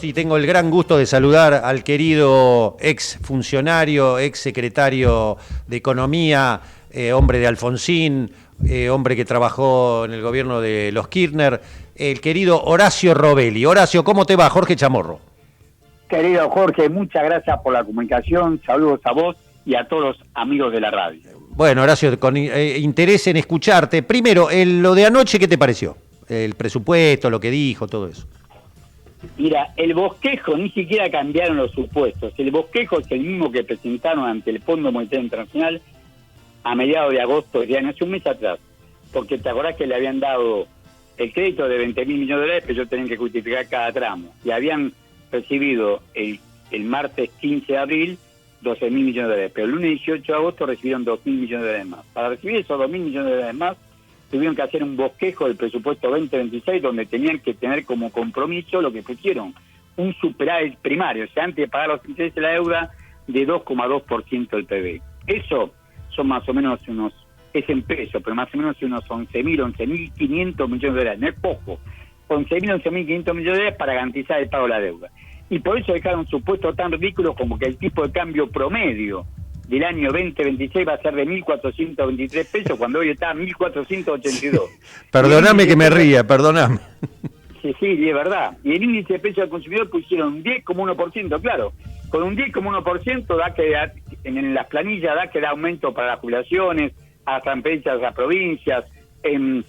Sí, tengo el gran gusto de saludar al querido ex funcionario, ex secretario de Economía, hombre de Alfonsín, hombre que trabajó en el gobierno de los Kirchner, el querido Horacio Robelli. Horacio, ¿cómo te va? Jorge Chamorro. Querido Jorge, muchas gracias por la comunicación, saludos a vos y a todos los amigos de la radio. Bueno, Horacio, con interés en escucharte. Primero, lo de anoche, ¿qué te pareció? El presupuesto, lo que dijo, todo eso. Mira, el bosquejo, ni siquiera cambiaron los supuestos. El bosquejo es el mismo que presentaron ante el Fondo Monetario Internacional a mediados de agosto de hace un mes atrás. Porque te acordás que le habían dado el crédito de 20.000 millones de dólares, pero ellos tenían que justificar cada tramo. Y habían recibido el martes 15 de abril 12.000 millones de dólares. Pero el lunes 18 de agosto recibieron 2.000 millones de dólares más. Para recibir esos 2.000 millones de dólares más, tuvieron que hacer un bosquejo del presupuesto 2026 donde tenían que tener como compromiso lo que pusieron, un superávit primario, o sea, antes de pagar los intereses de la deuda, de 2,2% del PBI. Eso son más o menos es en pesos, pero más o menos unos 11.500 millones de dólares, no es poco, 11.500 millones de dólares para garantizar el pago de la deuda. Y por eso dejaron supuestos tan ridículos como que el tipo de cambio promedio del año 2026 va a ser de 1.423 pesos, cuando hoy está a 1.482. Perdóname que me ría, perdóname. Sí, es verdad. Y el índice de precio al consumidor pusieron 10,1%, claro. Con un 10,1% da que en las planillas da que da aumento para las jubilaciones, a las empresas, a las provincias, en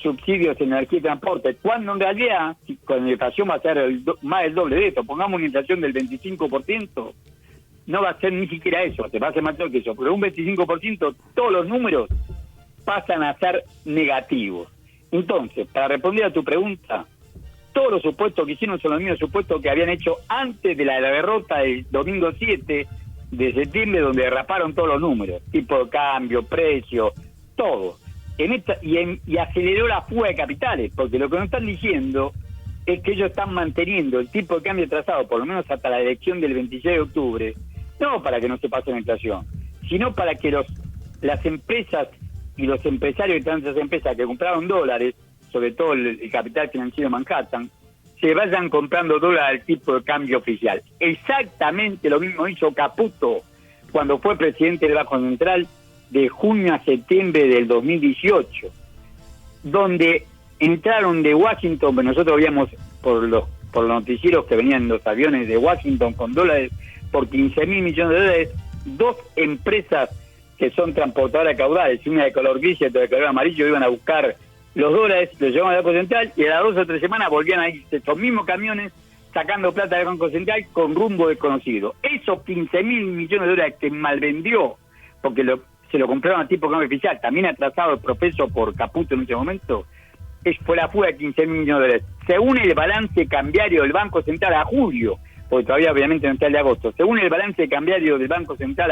subsidios en energía y transporte, cuando en realidad, con la inflación va a ser más del doble de esto. Pongamos una inflación del 25%, no va a ser ni siquiera eso, te va a ser más que eso, pero un 25% todos los números pasan a ser negativos. Entonces, para responder a tu pregunta, todos los supuestos que hicieron son los mismos supuestos que habían hecho antes de la derrota del domingo 7 de septiembre, donde derraparon todos los números, tipo de cambio, precio, todo. Y aceleró la fuga de capitales, porque lo que nos están diciendo es que ellos están manteniendo el tipo de cambio trazado, por lo menos hasta la elección del 26 de octubre, no para que no se pase la inflación, sino para que las empresas y los empresarios de tantas empresas que compraron dólares, sobre todo el capital financiero de Manhattan, se vayan comprando dólares al tipo de cambio oficial. Exactamente lo mismo hizo Caputo cuando fue presidente del Banco Central de junio a septiembre del 2018, donde entraron de Washington, nosotros veíamos por los noticieros que venían los aviones de Washington con dólares por 15.000 millones de dólares, dos empresas que son transportadoras de caudales, una de color gris y otra de color amarillo, iban a buscar los dólares, los llevaban al Banco Central y a las 2 o 3 semanas volvían a irse esos mismos camiones sacando plata del Banco Central con rumbo desconocido. Esos 15.000 millones de dólares que malvendió, porque se lo compraron a tipo de cambio oficial, también atrasado el proceso por Caputo en ese momento, fue la fuga de 15.000 millones de dólares. Según el balance cambiario del Banco Central a julio, porque todavía obviamente no está el de agosto, según el balance cambiario del Banco Central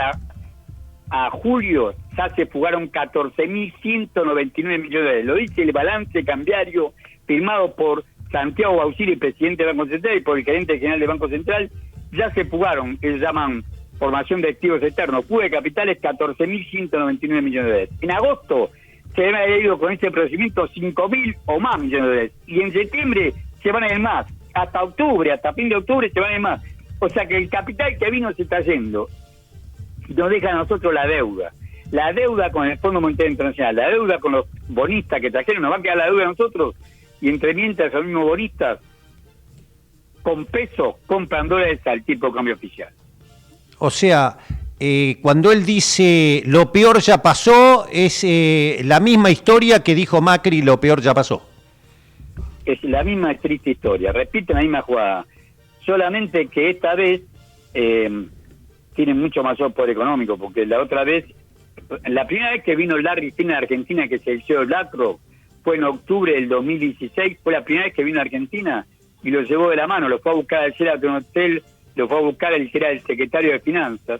a julio, ya se fugaron 14.199 millones de dólares. Lo dice el balance cambiario firmado por Santiago Bausili, presidente del Banco Central, y por el gerente general del Banco Central. Ya se fugaron, que se llaman formación de activos externos, fuga de capitales, 14.199 millones de dólares. En agosto se van a ir con este procedimiento 5.000 o más millones de dólares. Y en septiembre se van a ir más. Hasta octubre, hasta fin de octubre se van a ir más. O sea que el capital que vino se está yendo. Nos deja a nosotros la deuda con el Fondo Monetario Internacional, la deuda con los bonistas que trajeron, nos va a quedar la deuda a nosotros, y entre mientras los mismos bonistas con pesos compran dólares al tipo de cambio oficial. O sea, cuando él dice lo peor ya pasó, es la misma historia que dijo Macri, lo peor ya pasó. Es la misma triste historia, repiten la misma jugada, solamente que esta vez tienen mucho mayor poder económico, porque la otra vez, la primera vez que vino Larry Fink a Argentina, que se hizo el BlackRock, fue en octubre del 2016, fue la primera vez que vino a Argentina y lo llevó de la mano, lo fue a buscar al Sheraton Hotel, lo fue a buscar el que era el secretario de Finanzas,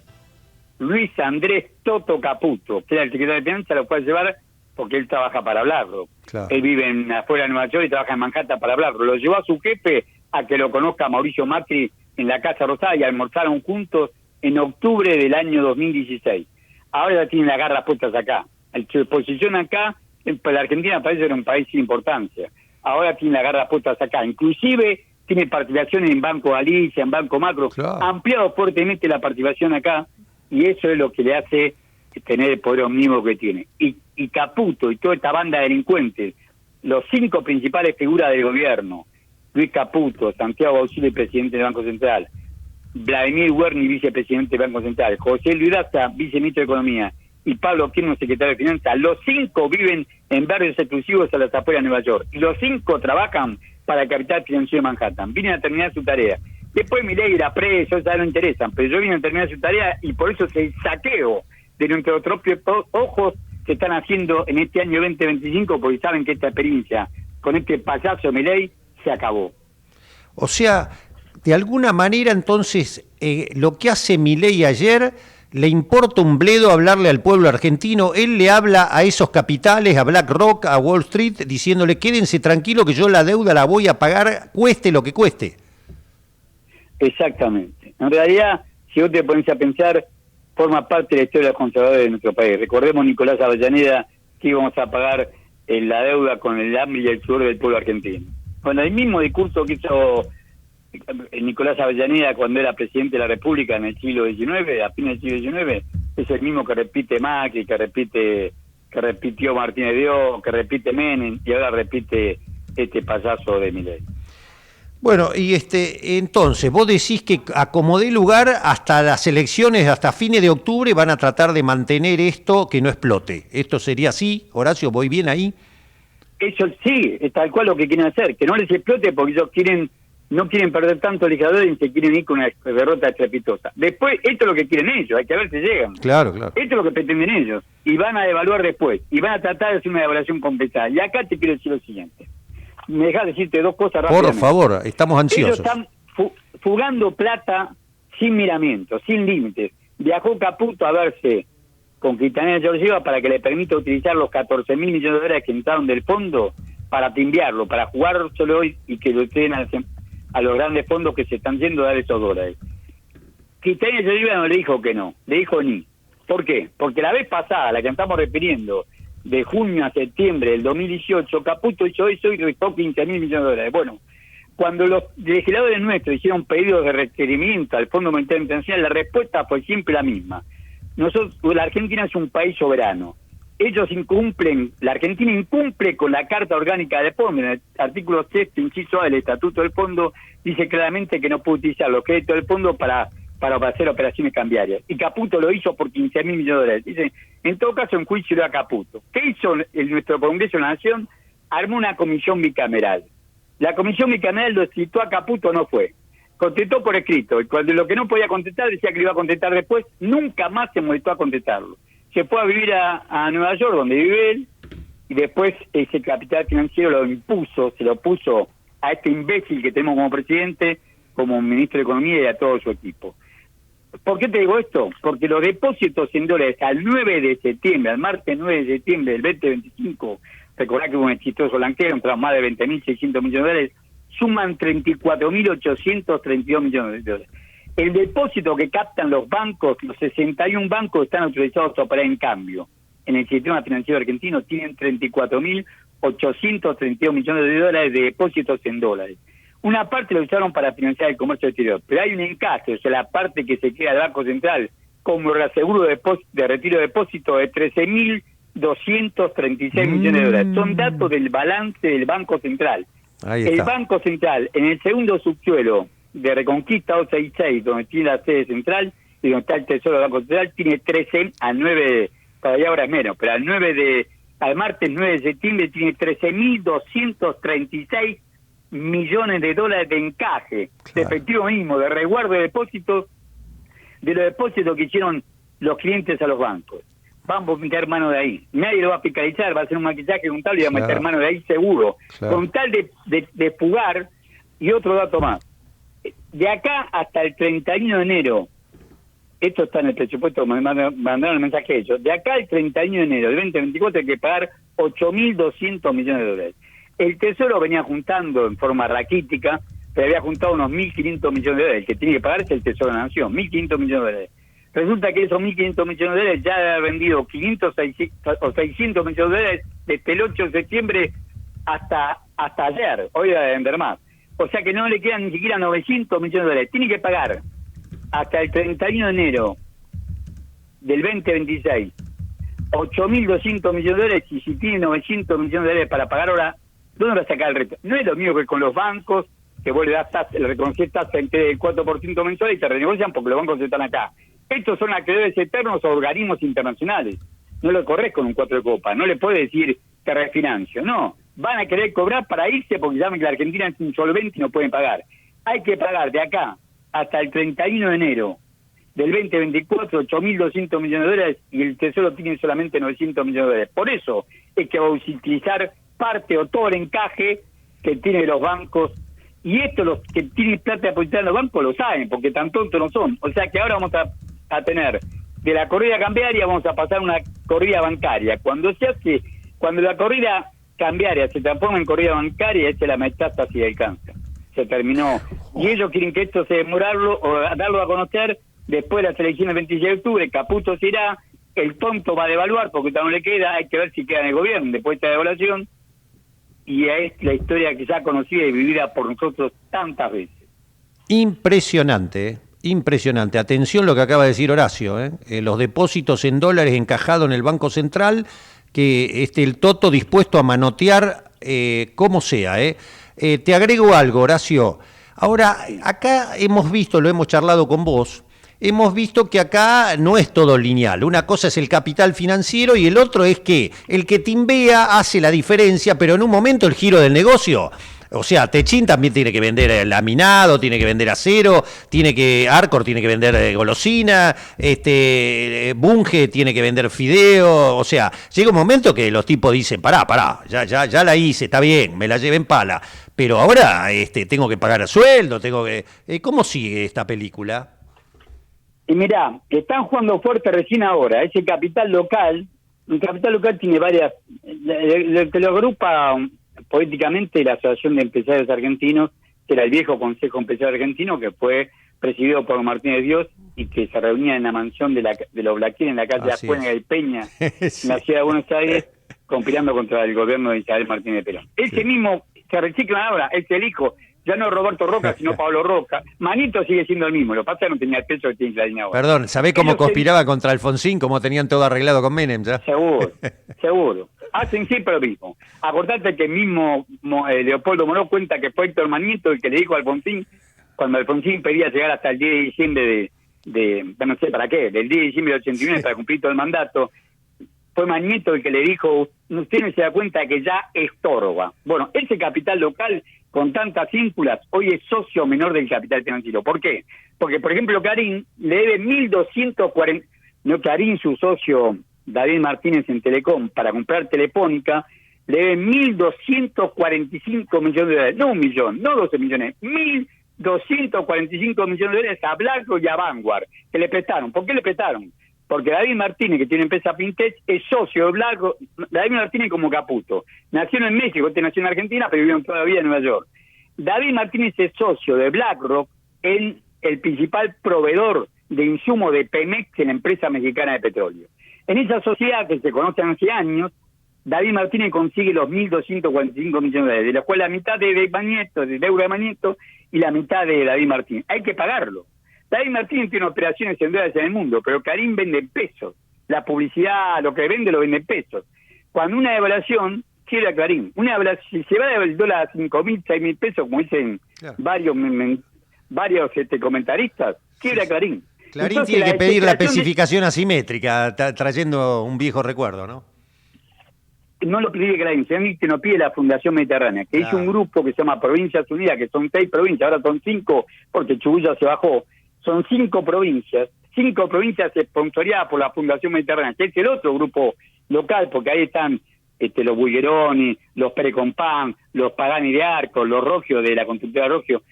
Luis Andrés Toto Caputo, que era el secretario de Finanzas, lo fue a llevar porque él trabaja para BlackRock. Claro. Él vive afuera de Nueva York y trabaja en Manhattan para BlackRock. Lo llevó a su jefe a que lo conozca Mauricio Macri en la Casa Rosada y almorzaron juntos en octubre del año 2016. Ahora ya tienen las garras puestas acá. Su posición acá, para la Argentina parece que era un país sin importancia. Ahora tienen las garras puestas acá. Inclusive tiene participaciones en Banco Galicia, en Banco Macro, Claro. ha ampliado fuertemente la participación acá, y eso es lo que le hace tener el poder omnímodo que tiene. Y Caputo y toda esta banda de delincuentes, los 5 principales figuras del gobierno, Luis Caputo, Santiago Bauzile, presidente del Banco Central, Vladimir Werni, vicepresidente del Banco Central, José Luis Daza, viceministro de Economía, y Pablo Quirno, secretario de Finanzas, los 5 viven en barrios exclusivos a las afueras de Nueva York, y los 5 trabajan para el capital financiero de Manhattan. Vienen a terminar su tarea. Después Milei irá preso, esas no interesan, pero ellos vienen a terminar su tarea, y por eso es el saqueo de nuestros propios ojos que están haciendo en este año 2025, porque saben que esta experiencia con este payaso Milei se acabó. O sea, de alguna manera entonces lo que hace Milei ayer le importa un bledo hablarle al pueblo argentino. Él le habla a esos capitales, a BlackRock, a Wall Street, diciéndole quédense tranquilo que yo la deuda la voy a pagar cueste lo que cueste. Exactamente. En realidad, si vos te pones a pensar, forma parte de la historia de los conservadores de nuestro país. Recordemos, Nicolás Avellaneda, que íbamos a pagar la deuda con el hambre y el sudor del pueblo argentino. Bueno, el mismo discurso que hizo Nicolás Avellaneda cuando era presidente de la República en el siglo XIX, a fines del siglo XIX, es el mismo que repite Macri, que repitió Martínez de O, que repite Menem, y ahora repite este payaso de Milei. Bueno, y entonces, vos decís que a como dé lugar hasta las elecciones, hasta fines de octubre, van a tratar de mantener esto que no explote. ¿Esto sería así? Horacio, ¿voy bien ahí? Eso sí, es tal cual lo que quieren hacer, que no les explote porque ellos no quieren perder tanto legisladores y se quieren ir con una derrota estrepitosa. Después, esto es lo que quieren ellos, hay que ver si llegan. Claro, claro. Esto es lo que pretenden ellos, y van a evaluar después, y van a tratar de hacer una evaluación compensada. Y acá te quiero decir lo siguiente. Me dejas decirte 2 cosas rápidamente. Por favor, estamos ansiosos. Ellos están fugando plata sin miramientos, sin límites. Viajó Caputo a verse con Quintanilla Georgieva para que le permita utilizar los 14.000 millones de dólares que entraron del fondo para timbiarlo, para jugárselo hoy y que lo den a los grandes fondos que se están yendo a dar esos dólares. Quintanilla Georgieva no le dijo que no, le dijo ni. ¿Por qué? Porque la vez pasada, la que estamos refiriendo, de junio a septiembre del 2018, Caputo hizo eso y restó 15.000 millones de dólares. Bueno, cuando los legisladores nuestros hicieron pedidos de requerimiento al Fondo Monetario Internacional, la respuesta fue siempre la misma. La Argentina es un país soberano. Ellos incumplen, la Argentina incumple con la Carta Orgánica del Fondo. En el artículo 6, inciso A del Estatuto del Fondo, dice claramente que no puede utilizar los créditos del fondo para hacer operaciones cambiarias. Y Caputo lo hizo por 15.000 millones de dólares. Dice, en todo caso, en juicio era Caputo. ¿Qué hizo nuestro Congreso de la Nación? Armó una comisión bicameral. La comisión bicameral lo citó a Caputo, no fue. Contestó por escrito. Y cuando lo que no podía contestar, decía que lo iba a contestar después, nunca más se molestó a contestarlo. Se fue a vivir a Nueva York, donde vive él, y después ese capital financiero se lo puso a este imbécil que tenemos como presidente, como ministro de Economía y a todo su equipo. ¿Por qué te digo esto? Porque los depósitos en dólares al 9 de septiembre, al martes 9 de septiembre del 2025, recordá que hubo un exitoso blanqueo, entraron más de 20.600 millones de dólares, suman 34.832 millones de dólares. El depósito que captan los bancos, los 61 bancos están autorizados a operar en cambio en el sistema financiero argentino, tienen 34.832 millones de dólares de depósitos en dólares. Una parte lo usaron para financiar el comercio exterior, pero hay un encaje, o sea, la parte que se queda del Banco Central como reaseguro de retiro de depósito de 13.236 millones de dólares. Son datos del balance del Banco Central. El Banco Central, en el segundo subsuelo de Reconquista 266, donde tiene la sede central y donde está el Tesoro del Banco Central, tiene 13 al 9, todavía ahora es menos, pero al martes 9 de septiembre tiene 13.236 millones de dólares de encaje, claro, de efectivo mismo, de resguardo de depósitos, de los depósitos que hicieron los clientes a los bancos. Vamos a meter mano de ahí. Nadie lo va a fiscalizar, va a hacer un maquillaje contable y va a meter mano de ahí seguro. Claro. Con tal de fugar, y otro dato más. De acá hasta el 31 de enero, esto está en el presupuesto, me mandaron el mensaje de ellos, de acá al 31 de enero del 2024 hay que pagar 8.200 millones de dólares. El Tesoro venía juntando en forma raquítica, pero había juntado unos 1.500 millones de dólares. El que tiene que pagarse el Tesoro de la Nación, 1.500 millones de dólares. Resulta que esos 1.500 millones de dólares ya han vendido 500 o 600 millones de dólares desde el 8 de septiembre hasta ayer. Hoy va a vender más. O sea que no le quedan ni siquiera 900 millones de dólares. Tiene que pagar hasta el 31 de enero del 2026 8.200 millones de dólares, y si tiene 900 millones de dólares para pagar ahora, ¿dónde va a sacar el resto? No es lo mismo que con los bancos, que vos le das tasa, le reconoces tasa del 4% mensual y te renegocian porque los bancos están acá. Estos son acreedores eternos a organismos internacionales. No lo corres con un 4 de copa, no le puedes decir te refinancio, no. Van a querer cobrar para irse porque saben que la Argentina es insolvente y no pueden pagar. Hay que pagar de acá hasta el 31 de enero del 2024 8.200 millones de dólares y el Tesoro tiene solamente 900 millones de dólares. Por eso es que va a utilizar parte o todo el encaje que tienen los bancos, y esto los que tienen plata depositada en los bancos lo saben, porque tan tontos no son. O sea que ahora vamos a tener de la corrida cambiaria, vamos a pasar a una corrida bancaria. Cuando la corrida cambiaria se transforma en corrida bancaria, esa es la metástasis del cáncer. Se terminó. Y ellos quieren que esto se demorarlo o darlo a conocer después de las elecciones del 26 de octubre. Caputo se irá, el tonto va a devaluar porque no le queda, hay que ver si queda en el gobierno después de esta devaluación, y es la historia que ya conocida y vivida por nosotros tantas veces. Impresionante, impresionante. Atención lo que acaba de decir Horacio, los depósitos en dólares encajados en el Banco Central, que el Toto dispuesto a manotear como sea. Te agrego algo, Horacio. Ahora, acá hemos visto, lo hemos charlado con vos, hemos visto que acá no es todo lineal. Una cosa es el capital financiero y el otro es que el que timbea hace la diferencia, pero en un momento el giro del negocio. O sea, Techín también tiene que vender laminado, tiene que vender acero, Arcor tiene que vender golosina, Bunge tiene que vender fideo. O sea, llega un momento que los tipos dicen, pará, ya la hice, está bien, me la llevé en pala, pero ahora tengo que pagar sueldo, ¿cómo sigue esta película? Y mirá, están jugando fuerte recién ahora. Ese capital local, el capital local tiene varias, que lo agrupa políticamente la Asociación de Empresarios Argentinos, que era el viejo Consejo Empresario Argentino, que fue presidido por Martínez Dios y que se reunía en la mansión de los Blaquier en la calle Acuénaga y Peña, sí, en la ciudad de Buenos Aires, conspirando contra el gobierno de Isabel Martínez de Perón. Ese mismo se reciclan ahora, es el hijo. Ya no Roberto Roca, sino Pablo Roca. Manito sigue siendo el mismo, lo que pasa es que no tenía el peso que tiene Clarín ahora. Perdón, ¿sabés cómo conspiraba contra Alfonsín? ¿Cómo tenían todo arreglado con Menem ya? Seguro. Hacen siempre lo mismo. Acordate que el mismo Leopoldo Moró cuenta que fue Héctor Manito el que le dijo a Alfonsín, cuando Alfonsín pedía llegar hasta el 10 de diciembre no sé para qué, del 10 de diciembre del 89 para cumplir todo el mandato, fue Manito el que le dijo, usted no se da cuenta de que ya estorba. Bueno, ese capital local con tantas ínfulas, hoy es socio menor del capital financiero. ¿Por qué? Porque, por ejemplo, Clarín le debe 1.240... No, Clarín, su socio David Martínez en Telecom, para comprar Telefónica, le debe 1.245 millones de dólares. No 1 millón, no 12 millones, 1.245 millones de dólares a BlackRock y a Vanguard, que le prestaron. ¿Por qué le prestaron? Porque David Martínez, que tiene empresa Fintech, es socio de BlackRock. David Martínez como Caputo. Nació en México, nació en Argentina, pero vivió toda la vida en Nueva York. David Martínez es socio de BlackRock, en el principal proveedor de insumos de Pemex, en la empresa mexicana de petróleo. En esa sociedad, que se conoce hace años, David Martínez consigue los 1.245 millones de dólares, de los cuales la mitad de Mañeto, del euro de Mañeto, y la mitad de David Martínez. Hay que pagarlo. David Martínez tiene operaciones en dólares en el mundo, pero Clarín vende en pesos. La publicidad, lo que vende, lo vende en pesos. Cuando una devaluación, quiere a Clarín. Si se va del dólar a 5.000, 6.000 pesos, como dicen claro, varios comentaristas, quiere a Clarín. Clarín entonces, tiene que pedir la especificación asimétrica, trayendo un viejo recuerdo, ¿no? No lo pide Clarín, que no pide la Fundación Mediterránea, que hizo un grupo que se llama Provincias Unidas, que son 6 provincias, ahora son 5, porque Chubuya se bajó. Son 5 provincias sponsoriadas por la Fundación Mediterránea, que es el otro grupo local, porque ahí están los Bulgeroni, los Perecompán, los Pagani de Arco, los Rogio de la constructora Rogio.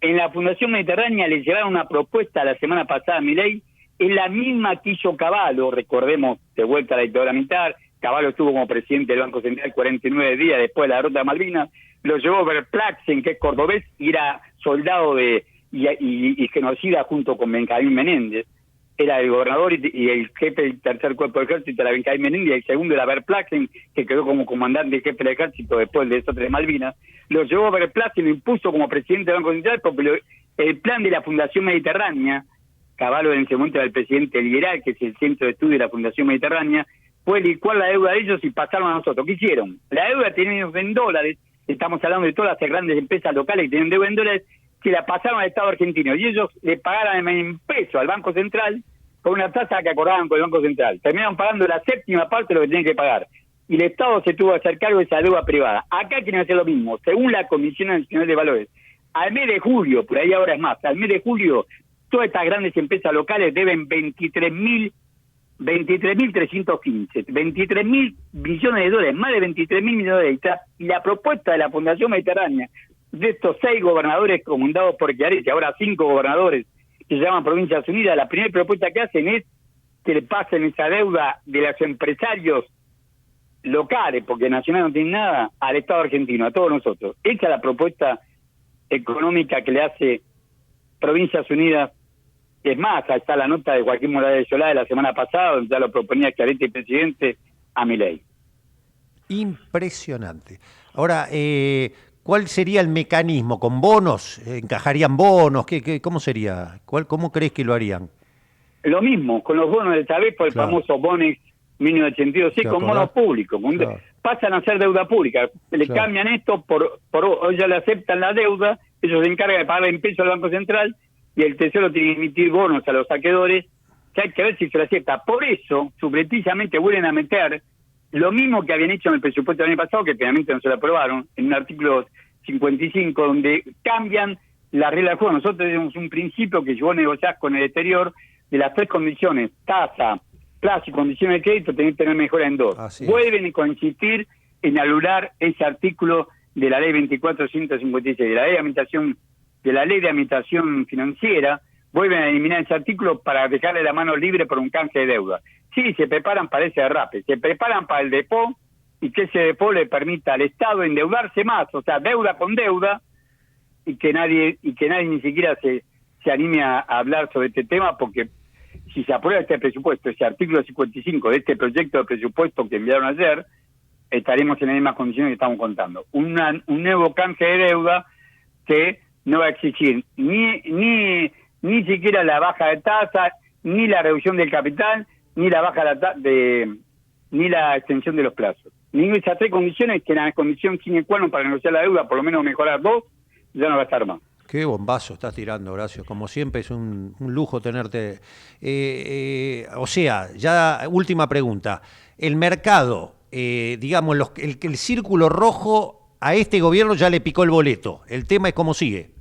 En la Fundación Mediterránea le llevaron una propuesta la semana pasada a Milei, es la misma que hizo Cavallo, recordemos, de vuelta a la dictadura militar. Cavallo estuvo como presidente del Banco Central 49 días después de la derrota de Malvinas, lo llevó Verplaxen, que es cordobés, y era soldado y genocida junto con Benjamín Menéndez. era el gobernador y el jefe del tercer cuerpo de ejército era Benjamín Menem, y el segundo era Verplaken, que quedó como comandante y jefe del ejército después del desastre de Malvinas. Lo llevó a Verplaken y lo impuso como presidente del Banco Central porque el plan de la Fundación Mediterránea, Cavallo en ese momento era el presidente liberal, que es el centro de estudio de la Fundación Mediterránea, fue licuar la deuda de ellos y pasaron a nosotros. ¿Qué hicieron? La deuda tenían en dólares, estamos hablando de todas las grandes empresas locales que tienen deuda en dólares, que la pasaron al Estado argentino, y ellos le pagaran en peso al Banco Central con una tasa que acordaban con el Banco Central. Terminaron pagando la séptima parte de lo que tenían que pagar. Y el Estado se tuvo que hacer cargo de esa deuda privada. Acá quieren hacer lo mismo. Según la Comisión Nacional de Valores, al mes de julio, por ahí ahora es más, al mes de julio, todas estas grandes empresas locales deben 23.315, 23.000 billones de dólares, más de 23.000 millones de dólares. Y la propuesta de la Fundación Mediterránea, de estos 6 gobernadores comandados por Chiaretti, ahora 5 gobernadores que se llaman Provincias Unidas, la primera propuesta que hacen es que le pasen esa deuda de los empresarios locales, porque Nacional no tiene nada, al Estado argentino, a todos nosotros. Esa es la propuesta económica que le hace Provincias Unidas. Es más, ahí está la nota de Joaquín Morales de Solá de la semana pasada, donde ya lo proponía Chiaretti, presidente, a Milei. Impresionante. Ahora, ¿cuál sería el mecanismo? ¿Con bonos? ¿Encajarían bonos? ¿Cómo sería? ¿Cómo crees que lo harían? Lo mismo, con los bonos del Tabepo, el famoso Bonex 1982, sí, con bonos públicos. Claro. Pasan a ser deuda pública. Le cambian esto, ellos le aceptan la deuda, ellos se encargan de pagar en pesos al Banco Central, y el Tesoro tiene que emitir bonos a los saqueadores, que hay que ver si se lo acepta. Por eso, subrepticiamente vuelven a meter lo mismo que habían hecho en el presupuesto del año pasado, que finalmente no se lo aprobaron, en un artículo 55, donde cambian la regla del juego. Nosotros tenemos un principio que si vos negociás con el exterior, de las 3 condiciones, tasa, plazo y condiciones de crédito, tenés que tener mejora en 2. Vuelven a consistir en anular ese artículo de la ley 24.156, de la ley de administración financiera, vuelven a eliminar ese artículo para dejarle la mano libre por un canje de deuda. Sí, se preparan para ese derrape, se preparan para el depó, y que ese depó le permita al Estado endeudarse más, o sea, deuda con deuda, y que nadie ni siquiera se anime a hablar sobre este tema, porque si se aprueba este presupuesto, ese artículo 55 de este proyecto de presupuesto que enviaron ayer, estaremos en las mismas condiciones que estamos contando. Un nuevo canje de deuda que no va a exigir ni siquiera la baja de tasa, ni la reducción del capital, ni la baja ni la extensión de los plazos. Ninguna de esas 3 condiciones, que la condición sine qua non para negociar la deuda, por lo menos mejorar 2, ya no va a estar más. Qué bombazo estás tirando, Horacio. Como siempre, es un lujo tenerte. O sea, ya última pregunta. El mercado, digamos, el círculo rojo a este gobierno ya le picó el boleto. El tema es cómo sigue.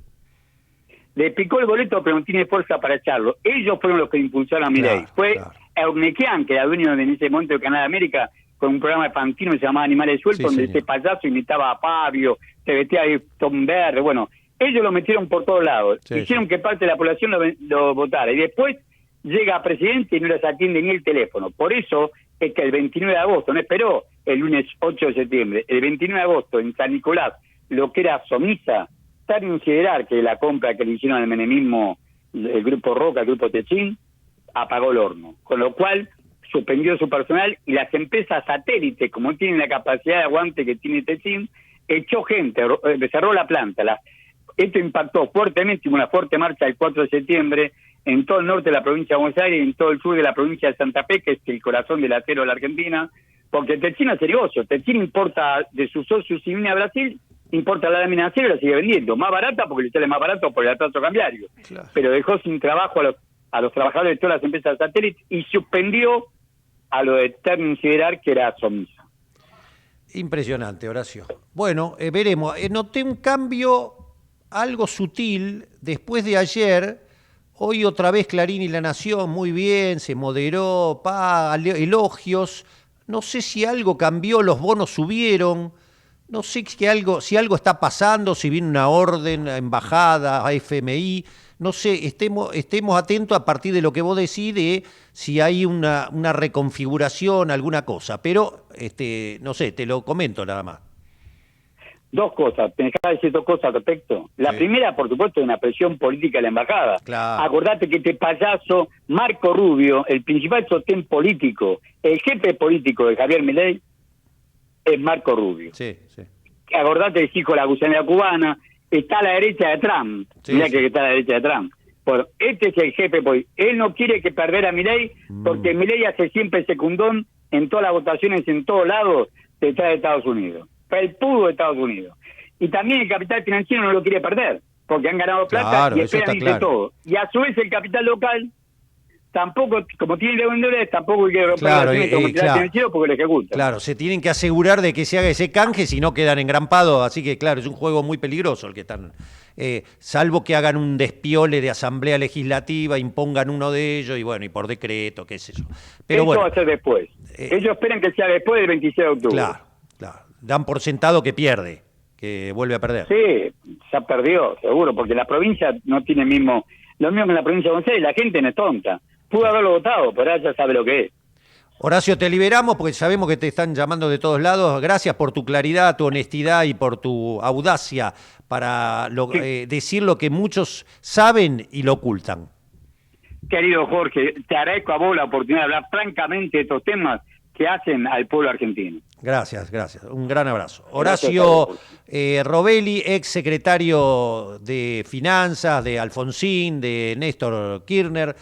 Le picó el boleto, pero no tiene fuerza para echarlo. Ellos fueron los que impulsaron a Milei. Fue Eurnequian, que era dueño en ese momento del Canal de América, con un programa de Fantino que se llamaba Animales Sueltos, donde ese payaso imitaba a Fabio, se vestía de Tom Verde. Bueno, ellos lo metieron por todos lados. Hicieron que parte de la población lo votara. Y después llega a presidente y no les atiende ni el teléfono. Por eso es que el 29 de agosto, no esperó el lunes 8 de septiembre, el 29 de agosto en San Nicolás, lo que era Somisa, está en considerar que la compra que le hicieron al menemismo, el grupo Roca, el grupo Techín, apagó el horno. Con lo cual suspendió su personal, y las empresas satélites, como tienen la capacidad de aguante que tiene Techín, echó gente, cerró la planta. Esto impactó fuertemente, una fuerte marcha el 4 de septiembre en todo el norte de la provincia de Buenos Aires y en todo el sur de la provincia de Santa Fe, que es el corazón del acero de la Argentina, porque Techín hace negocio. Techín importa de sus socios y viene a Brasil, importa la lámina de acero y la sigue vendiendo. Más barata porque le sale más barato por el atraso cambiario. Claro. Pero dejó sin trabajo a los trabajadores de todas las empresas satélites y suspendió a lo de considerar que era Somisa. Impresionante, Horacio. Bueno, veremos. Noté un cambio algo sutil después de ayer. Hoy otra vez Clarín y La Nación, muy bien, se moderó, elogios. No sé si algo cambió, los bonos subieron. No sé si algo está pasando, si viene una orden a embajada, a FMI. No sé, estemos atentos a partir de lo que vos decís de si hay una reconfiguración, alguna cosa. Pero, no sé, te lo comento nada más. Dos cosas, me dejaba decir dos cosas al respecto. La Sí. primera, por supuesto, es una presión política de la embajada. Claro. Acordate que este payaso, Marco Rubio, el principal sostén político, el jefe político de Javier Milei, es Marco Rubio. Sí, sí. Acordate que es hijo de la gusanera cubana, está a la derecha de Trump. Sí, Mirá sí. que está a la derecha de Trump. Bueno, este es el jefe político. Él no quiere que perder a Milei, porque Milei hace siempre secundón en todas las votaciones, en todos lados, detrás de Estados Unidos. Felpudo de Estados Unidos. Y también el capital financiero no lo quiere perder, porque han ganado plata Claro, y eso esperan está irse claro. todo. Y a su vez el capital local tampoco, como tiene deudas, tampoco quiere romper Claro, relaciones con el capital claro. financiero porque lo ejecuta. Claro, se tienen que asegurar de que se haga ese canje, si no quedan engrampados. Así que, claro, es un juego muy peligroso el que están. Salvo que hagan un despiole de asamblea legislativa, impongan uno de ellos y bueno, y por decreto, qué sé yo. Pero Eso bueno, va a ser después. Ellos esperan que sea después del 26 de octubre. claro, claro. Dan por sentado que pierde, que vuelve a perder. Sí, ya perdió, seguro, porque la provincia no tiene mismo... Lo mismo que en la provincia de Buenos Aires, la gente no es tonta. Pudo haberlo votado, pero ahora ya sabe lo que es. Horacio, te liberamos porque sabemos que te están llamando de todos lados. Gracias por tu claridad, tu honestidad y por tu audacia para decir lo que muchos saben y lo ocultan. Querido Jorge, te agradezco a vos la oportunidad de hablar francamente de estos temas que hacen al pueblo argentino. Gracias, gracias. Un gran abrazo. Gracias Horacio a vos. Robelli, ex secretario de Finanzas, de Alfonsín, de Néstor Kirchner.